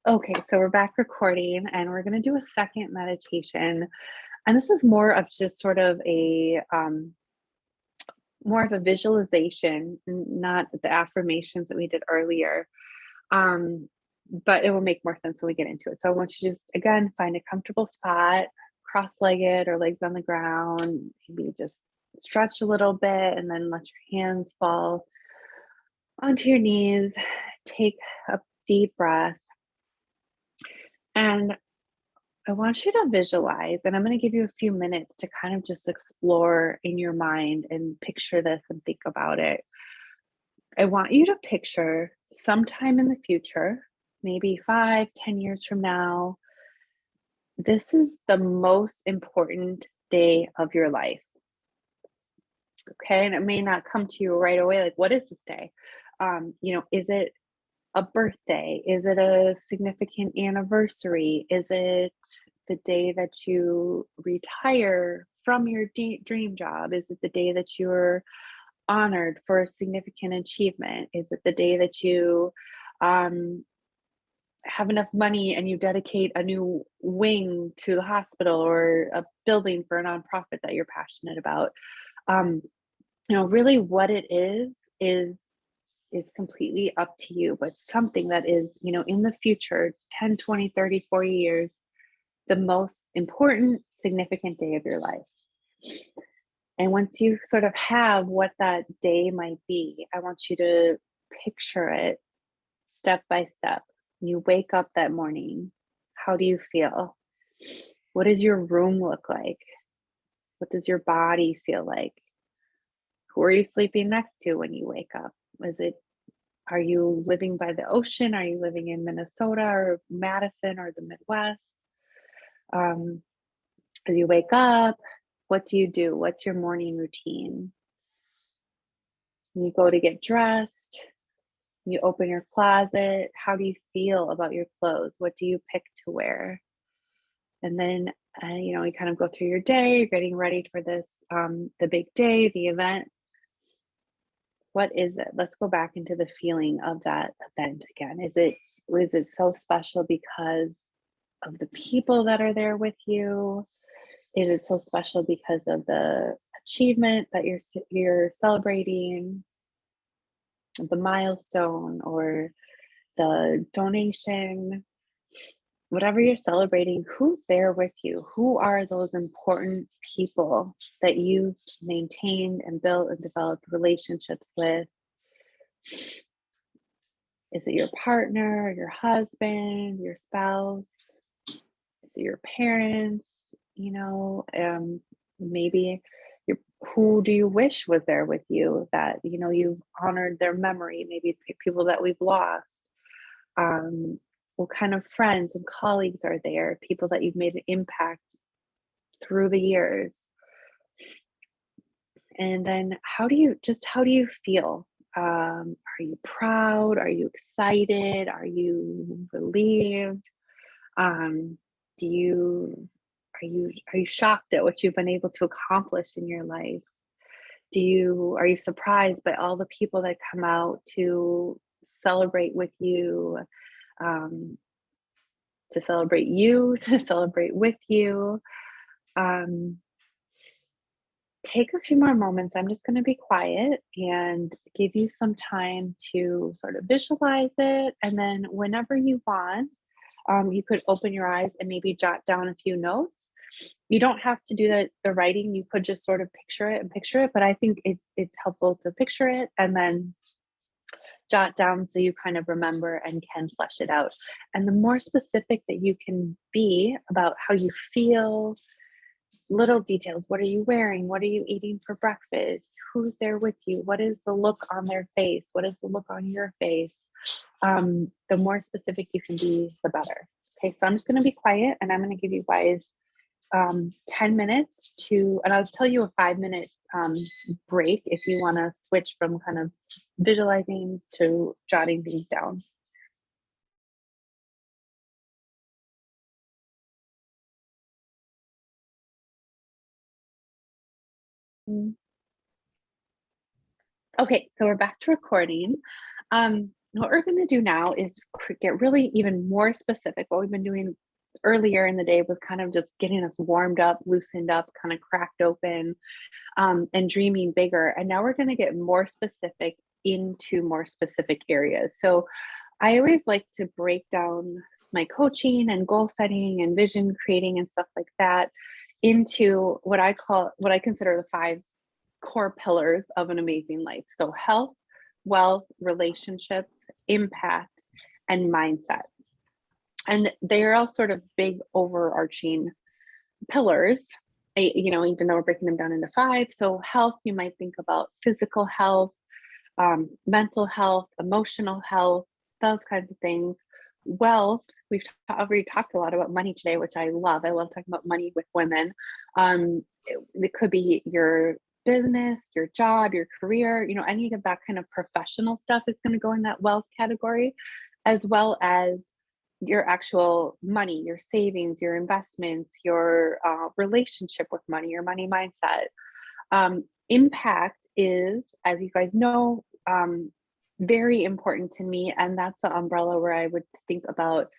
Okay, so we're back recording and we're going to do a second meditation. And this is more of just sort of a more of a visualization, not the affirmations that we did earlier. Um, but it will make more sense when we get into it. So I want you to just again find a comfortable spot, cross-legged or legs on the ground, maybe just stretch a little bit and then let your hands fall onto your knees. Take a deep breath. And I want you to visualize, and I'm going to give you a few minutes to kind of just explore in your mind and picture this and think about it. I want you to picture sometime in the future, maybe 5, 10 years from now, this is the most important day of your life. Okay. And it may not come to you right away. Like, what is this day? Is it a birthday? Is it a significant anniversary? Is it the day that you retire from your dream job? Is it the day that you're honored for a significant achievement? Is it the day that you um, have enough money and you dedicate a new wing to the hospital or a building for a nonprofit that you're passionate about? Um, really what it is completely up to you, but something that is, in the future, 10, 20, 30, 40 years, the most important, significant day of your life. And once you sort of have what that day might be, I want you to picture it step by step. You wake up that morning. How do you feel? What does your room look like? What does your body feel like? Who are you sleeping next to when you wake up? Are you living by the ocean? Are you living in Minnesota or Madison or the Midwest? Um, as you wake up, what do you do? What's your morning routine? You go to get dressed, you open your closet. How do you feel about your clothes? What do you pick to wear? And then, you kind of go through your day, you're getting ready for this, the big day, the event. What is it? Let's go back into the feeling of that event again. Is it so special because of the people that are there with you? Is it so special because of the achievement that you're celebrating, the milestone or the donation? Whatever you're celebrating, who's there with you? Who are those important people that you've maintained and built and developed relationships with? Is it your partner, your husband, your spouse? Is it your parents? Maybe your, who do you wish was there with you that, you've honored their memory? Maybe people that we've lost. What kind of friends and colleagues are there? People that you've made an impact through the years. And then how do you feel? Are you proud? Are you excited? Are you relieved? Um, do you are you shocked at what you've been able to accomplish in your life? Are you surprised by all the people that come out to celebrate with you, um, to celebrate with you? Um, Take a few more moments. I'm just going to be quiet and give you some time to sort of visualize it. And then, whenever you want, you could open your eyes and maybe jot down a few notes. You don't have to do the writing. You could just sort of picture it. But I think it's helpful to picture it and then jot down so you kind of remember and can flesh it out. And the more specific that you can be about how you feel, little details. What are you wearing? What are you eating for breakfast? Who's there with you? What is the look on their face? What is the look on your face? The more specific you can be, the better. Okay, so I'm just going to be quiet and I'm going to give you guys 10 minutes and I'll tell you a 5 minute break if you want to switch from kind of visualizing to jotting things down. Mm. Okay, so we're back to recording. what we're going to do now is get really even more specific. What we've been doing earlier in the day was kind of just getting us warmed up, loosened up, kind of cracked open, and dreaming bigger. And now we're going to get more specific into more specific areas. So I always like to break down my coaching and goal setting and vision creating and stuff like that into what I consider the five core pillars of an amazing life. So health, wealth, relationships, impact, and mindset. And they're all sort of big overarching pillars, even though we're breaking them down into five. So health, you might think about physical health, mental health, emotional health, those kinds of things. Wealth, we've already talked a lot about money today, which I love. I love talking about money with women. It could be your business, your job, your career, any of that kind of professional stuff is going to go in that wealth category, as well as your actual money, your savings, your investments, your relationship with money, your money mindset. Impact is, as you guys know, very important to me. And that's the umbrella where I would think about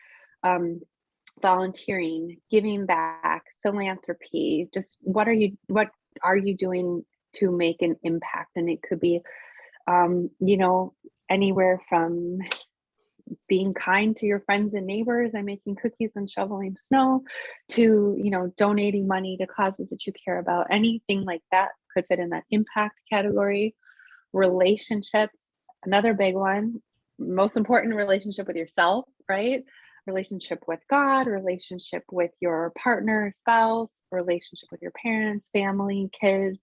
volunteering, giving back, philanthropy, just what are you doing to make an impact? And it could be, anywhere from being kind to your friends and neighbors and making cookies and shoveling snow to, donating money to causes that you care about. Anything like that could fit in that impact category. Relationships, another big one, most important, relationship with yourself, right? Relationship with God, relationship with your partner, spouse, relationship with your parents, family, kids,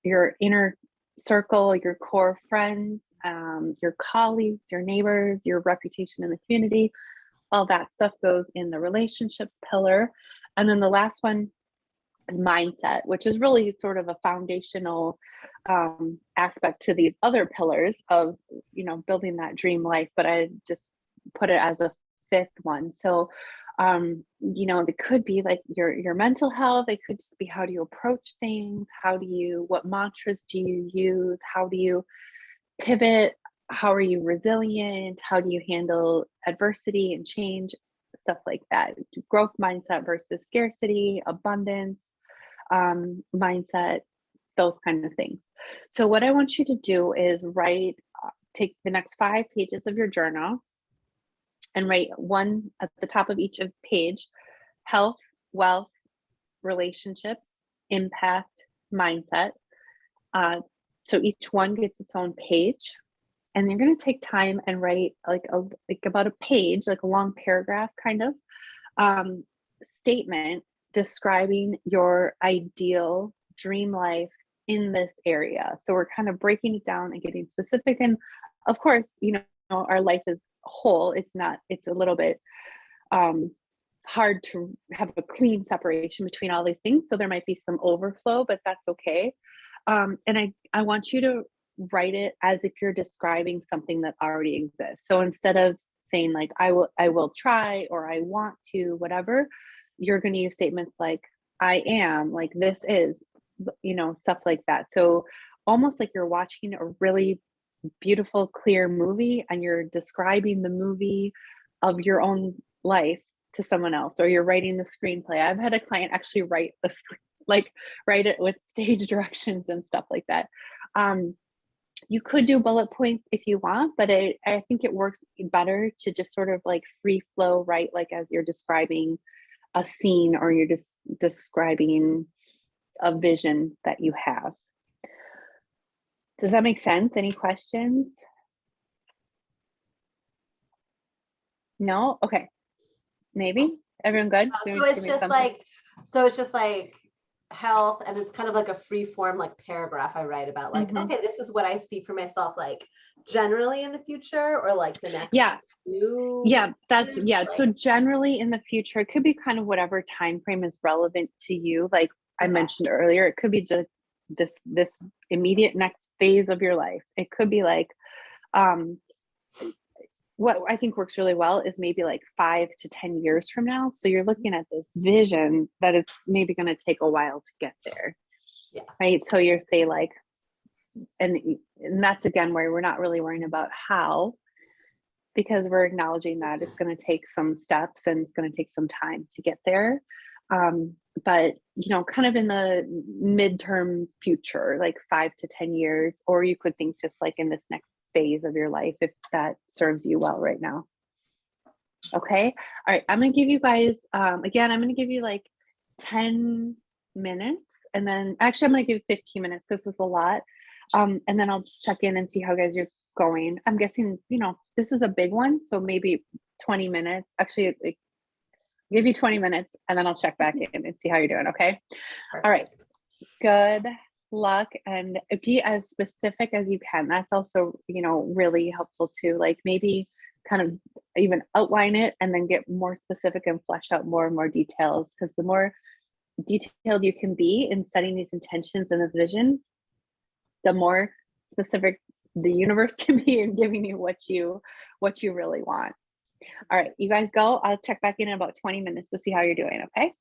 your inner circle, your core friends, your colleagues, your neighbors, your reputation in the community. All that stuff goes in the relationships pillar. And then the last one is mindset, which is really sort of a foundational aspect to these other pillars of, building that dream life. But I just put it as a fifth one. So, it could be like your mental health. It could just be, how do you approach things? What mantras do you use? How do you pivot? How are you resilient? How do you handle adversity and change? Stuff like that. Growth mindset versus scarcity, abundance mindset, those kind of things. So what I want you to do is take the next 5 pages of your journal and write one at the top of each page: health, wealth, relationships, impact, mindset. So each one gets its own page. And you're going to take time and write like about a page, like a long paragraph kind of statement describing your ideal dream life in this area. So we're kind of breaking it down and getting specific. And of course, our life is whole. It's a little bit hard to have a clean separation between all these things. So there might be some overflow, but that's okay. And I want you to write it as if you're describing something that already exists. So instead of saying like, I will try, or I want to, whatever, you're going to use statements like, I am, like, this is, stuff like that. So almost like you're watching a really beautiful, clear movie and you're describing the movie of your own life to someone else, or you're writing the screenplay. I've had a client actually write write it with stage directions and stuff like that. You could do bullet points if you want, but I think it works better to just sort of like free flow, right? Like as you're describing a scene, or you're just describing a vision that you have. Does that make sense? Any questions? No? Okay. Maybe? Everyone good? So it's just like health, and it's kind of like a free form like paragraph I write about like, okay, this is what I see for myself, like generally in the future, or like the next few years, like, so generally in the future, it could be kind of whatever time frame is relevant to you. Like I mentioned earlier, it could be just this immediate next phase of your life. It could be like what I think works really well is maybe like 5 to 10 years from now. So you're looking at this vision that is maybe going to take a while to get there. Yeah. Right. So you're say like, and that's again where we're not really worrying about how, because we're acknowledging that it's going to take some steps and it's going to take some time to get there. But, kind of in the midterm future, like 5 to 10 years, or you could think just like in this next phase of your life, if that serves you well right now. Okay. All right. I'm going to give you guys, again, I'm going to give you like 10 minutes, and then actually I'm going to give 15 minutes because this is a lot. And then I'll just check in and see how guys are going. I'm guessing, this is a big one. So maybe 20 minutes, actually like, give you 20 minutes, and then I'll check back in and see how you're doing. Okay. Perfect. All right. Good luck, and be as specific as you can. That's also, really helpful too. Like maybe kind of even outline it and then get more specific and flesh out more and more details, because the more detailed you can be in setting these intentions and this vision, the more specific the universe can be in giving you what you really want. All right, you guys go. I'll check back in about 20 minutes to see how you're doing, okay?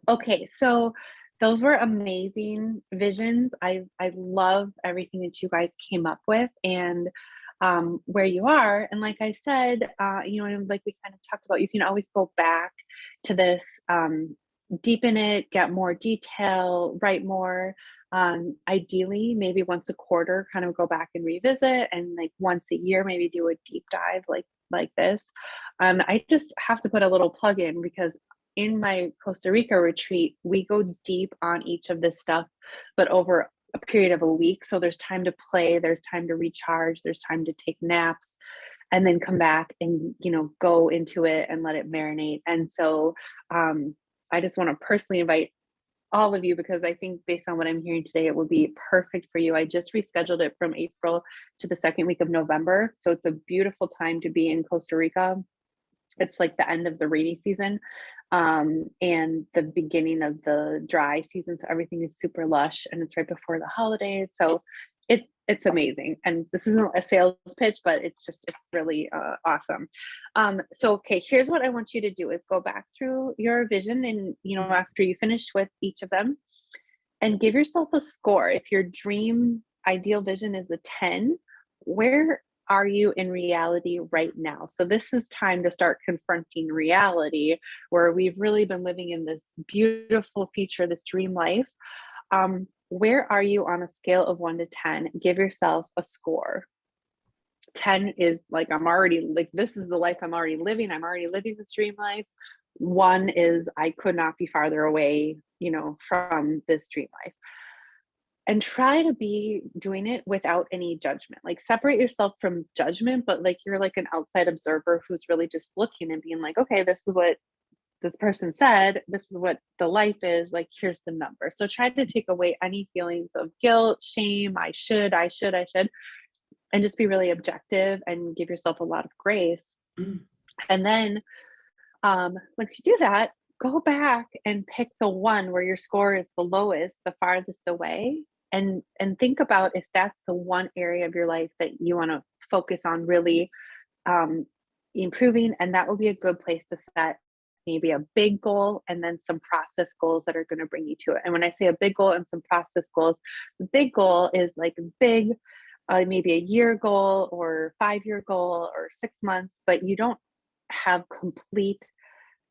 Okay, so those were amazing visions. I love everything that you guys came up with, and where you are. And like I said, and like we kind of talked about, you can always go back to this, deepen it, get more detail, write more. Ideally, maybe once a quarter, kind of go back and revisit, and like once a year, maybe do a deep dive like this. I just have to put a little plug in, because in my Costa Rica retreat, we go deep on each of this stuff, but over a period of a week. So there's time to play, there's time to recharge, there's time to take naps, and then come back and, go into it and let it marinate. And so I just want to personally invite all of you, because I think based on what I'm hearing today, it would be perfect for you. I just rescheduled it from April to the second week of November. So it's a beautiful time to be in Costa Rica. It's like the end of the rainy season, and the beginning of the dry season. So everything is super lush, and it's right before the holidays. So it's amazing. And this isn't a sales pitch, but it's really awesome. So, okay, here's what I want you to do is go back through your vision, and, after you finish with each of them, and give yourself a score. If your dream ideal vision is a 10, where are you in reality right now? So this is time to start confronting reality, where we've really been living in this beautiful future, this dream life. Where are you on a scale of 1 to 10? Give yourself a score. 10 is like, I'm already like, this is the life I'm already living. I'm already living this dream life. 1 is, I could not be farther away, from this dream life. And try to be doing it without any judgment. Like, separate yourself from judgment, but like you're like an outside observer who's really just looking and being like, okay, this is what this person said, this is what the life is, like, here's the number. So try to take away any feelings of guilt, shame, I should, and just be really objective and give yourself a lot of grace. And then once you do that, go back and pick the one where your score is the lowest, the farthest away, and think about if that's the one area of your life that you want to focus on really improving. And that will be a good place to set maybe a big goal and then some process goals that are going to bring you to it. And when I say a big goal and some process goals, the big goal is like big, maybe a year goal or 5-year goal or 6 months, but you don't have complete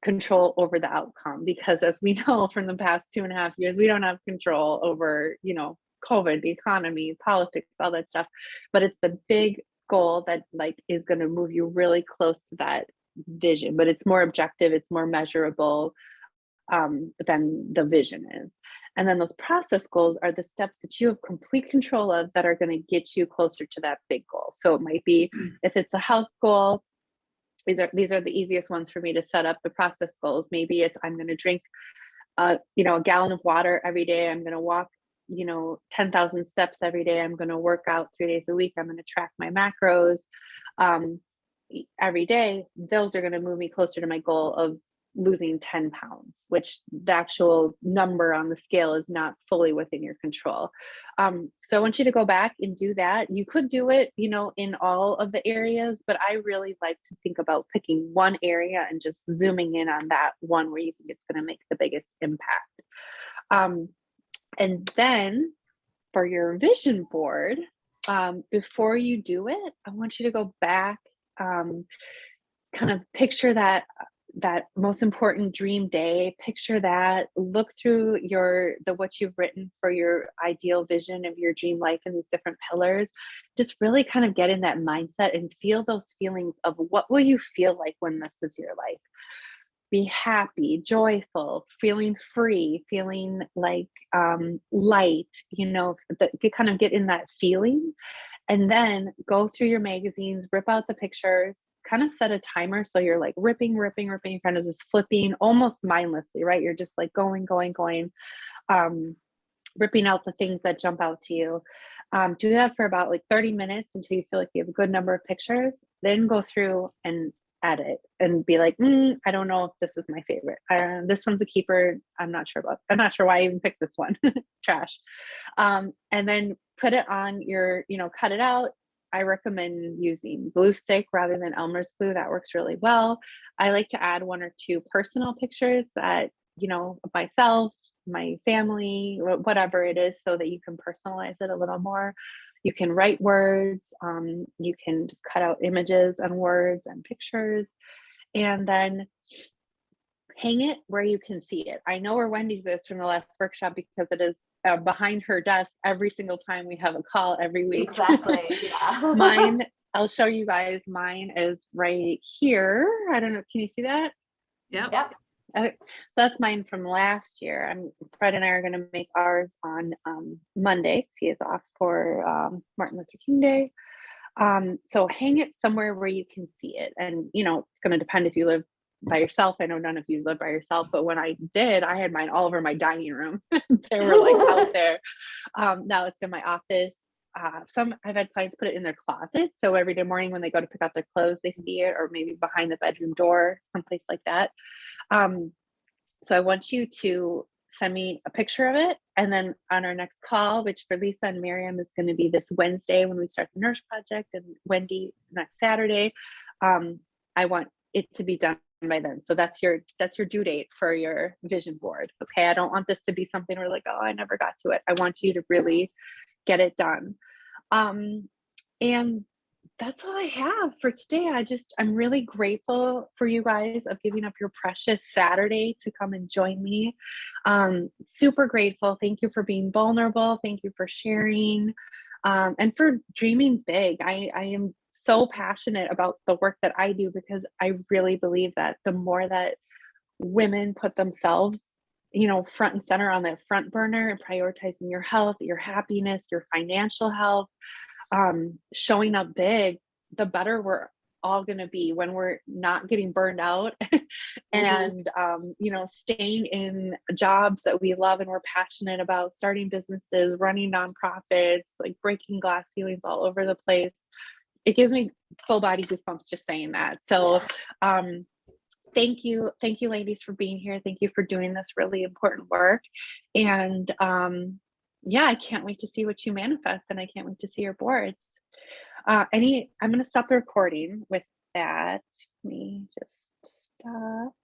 control over the outcome, because as we know from the past 2.5 years, we don't have control over, COVID, the economy, politics, all that stuff. But it's the big goal that like is going to move you really close to that vision, but it's more objective, it's more measurable than the vision is. And then those process goals are the steps that you have complete control of that are going to get you closer to that big goal. So it might be, if it's a health goal, these are the easiest ones for me to set up. The process goals, maybe it's, I'm going to drink a gallon of water every day. I'm going to walk 10,000 steps every day. I'm going to work out 3 days a week. I'm going to track my macros every day. Those are going to move me closer to my goal of losing 10 pounds, which the actual number on the scale is not fully within your control. So I want you to go back and do that. You could do it, in all of the areas, but I really like to think about picking one area and just zooming in on that one where you think it's going to make the biggest impact. And then for your vision board, before you do it, I want you to go back, kind of picture that most important dream day, picture that, look through what you've written for your ideal vision of your dream life and these different pillars. Just really kind of get in that mindset and feel those feelings of what will you feel like when this is your life. Be happy, joyful, feeling free, feeling like light, kind of get in that feeling. And then go through your magazines, rip out the pictures, kind of set a timer. So you're like ripping, kind of just flipping almost mindlessly, right? You're just like going, ripping out the things that jump out to you. Do that for about like 30 minutes until you feel like you have a good number of pictures. Then go through and edit and be like, I don't know if this is my favorite. This one's a keeper. I'm not sure why I even picked this one. Trash. And then put it on your, cut it out. I recommend using glue stick rather than Elmer's glue. That works really well. I like to add 1 or 2 personal pictures that, of myself, my family, whatever it is, so that you can personalize it a little more. You can write words. You can just cut out images and words and pictures, and then hang it where you can see it. I know where Wendy's is from the last workshop because it is behind her desk every single time we have a call every week. Exactly. Yeah. Mine, I'll show you guys. Mine is right here. I don't know. Can you see that? Yep. Yep. That's mine from last year. Fred and I are going to make ours on Monday. He is off for Martin Luther King Day. So hang it somewhere where you can see it. And, it's going to depend if you live by yourself. I know none of you live by yourself, but when I did, I had mine all over my dining room. They were like out there. Now it's in my office. I've had clients put it in their closet. So every day morning when they go to pick out their clothes, they see it, or maybe behind the bedroom door, someplace like that. So I want you to send me a picture of it. And then on our next call, which for Lisa and Miriam is going to be this Wednesday when we start the Nurse Project, and Wendy next Saturday, I want it to be done by then. So that's your due date for your vision board. Okay. I don't want this to be something where like, oh, I never got to it. I want you to really get it done. And that's all I have for today. I'm really grateful for you guys of giving up your precious Saturday to come and join me. Super grateful. Thank you for being vulnerable. Thank you for sharing, and for dreaming big. I am so passionate about the work that I do because I really believe that the more that women put themselves, front and center on that front burner and prioritizing your health, your happiness, your financial health, showing up big, the better we're all going to be when we're not getting burned out and, staying in jobs that we love and we're passionate about, starting businesses, running nonprofits, like breaking glass ceilings all over the place. It gives me full body goosebumps just saying that. So, thank you, ladies, for being here. Thank you for doing this really important work. And, I can't wait to see what you manifest, and I can't wait to see your boards. I'm going to stop the recording with that. Let me just stop.